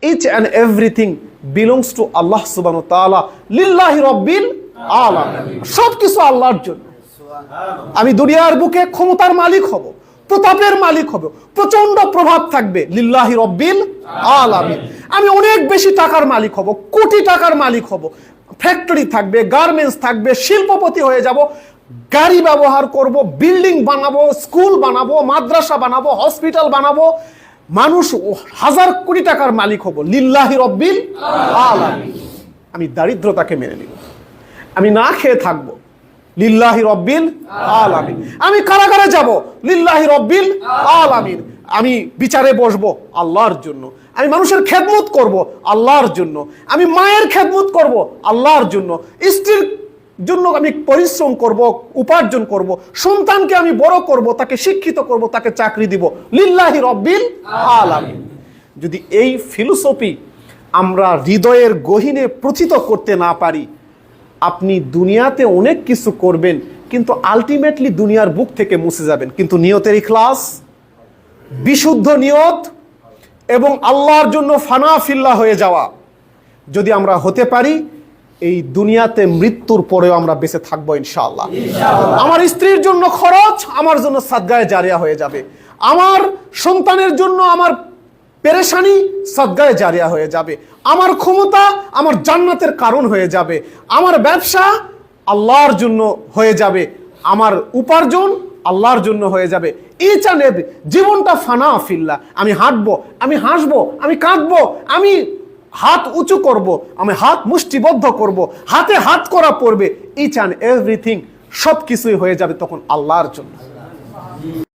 Each and everything belongs to আল্লাহ সুবহানাহু ওয়া তাআলা, লিল্লাহি রাব্বিল আলামিন। সবকিছু আল্লাহর জন্য। আমি দুনিয়ার বুকে ক্ষমতার মালিক হব, প্রতাপের মালিক হব, প্রচন্ড প্রভাব থাকবে, লিল্লাহি রাব্বিল আলামিন। আমি অনেক বেশি টাকার মালিক হব, কোটি টাকার মালিক হব, ফ্যাক্টরি থাকবে, গার্মেন্টস থাকবে, শিল্পপতি হয়ে যাব, গাড়ি ব্যবহার করব, বিল্ডিং বানাবো, স্কুল বানাবো, মাদ্রাসা বানাবো, হসপিটাল বানাবো, মানুষ হাজার কোটি টাকার মালিক হব, লিল্লাহি রাব্বিল আলামিন। আমি দারিদ্রতাকে মেনে নিব, আমি না খেয়ে থাকবো, লিল্লাহি রাব্বিল আলামিন। আমি কারাগারে যাব, লিল্লাহি রাব্বিল আলামিন। আমি বিচারে বসবো আল্লাহর জন্য। আমি মানুষের খেদমত করব আল্লাহর জন্য। আমি মায়ের খেদমত করব আল্লাহর জন্য। স্ত্রীর জন্য আমি পরিশ্রম করব, উপার্জন করব। সন্তানকে আমি বড় করব, তাকে শিক্ষিত করব, তাকে চাকরি দিব, লিল্লাহি রাব্বিল আলামিন। যদি এই ফিলোসফি আমরা হৃদয়ের গহীনে প্রথিত করতে না পারি, আপনি দুনিয়াতে অনেক কিছু করবেন, কিন্তু আলটিমেটলি দুনিয়ার বুক থেকে মুছে যাবেন। কিন্তু নিয়তের ইখলাস, বিশুদ্ধ নিয়ত এবং আল্লাহর জন্য ফানা ফিল্লাহ হয়ে যাওয়া যদি আমরা হতে পারি, এই দুনিয়াতে মৃত্যুর পরেও আমরা বেঁচে থাকবো ইনশাআল্লাহ। আমার স্ত্রীর জন্য খরচ আমার জন্য সাদগায়ে জারিয়া হয়ে যাবে, আমার সন্তানের জন্য আমার পেরেশানি সাদগায়ে জারিয়া হয়ে যাবে, আমার ক্ষমতা আমার জান্নাতের কারণ হয়ে যাবে, আমার ব্যবসা আল্লাহর জন্য হয়ে যাবে, আমার উপার্জন আল্লাহর জন্য হয়ে যাবে। ইচ অ্যান্ড এভরি জীবনটা ফানা ফিল্লাহ। আমি হাঁটবো, আমি হাসবো, আমি কাঁদবো, আমি হাত উঁচু করব, আমি হাত মুষ্টিবদ্ধ করব, হাতে হাত করা পড়বে, ইচ অ্যান্ড এভরিথিং সব কিছুই হয়ে যাবে তখন আল্লাহর জন্য।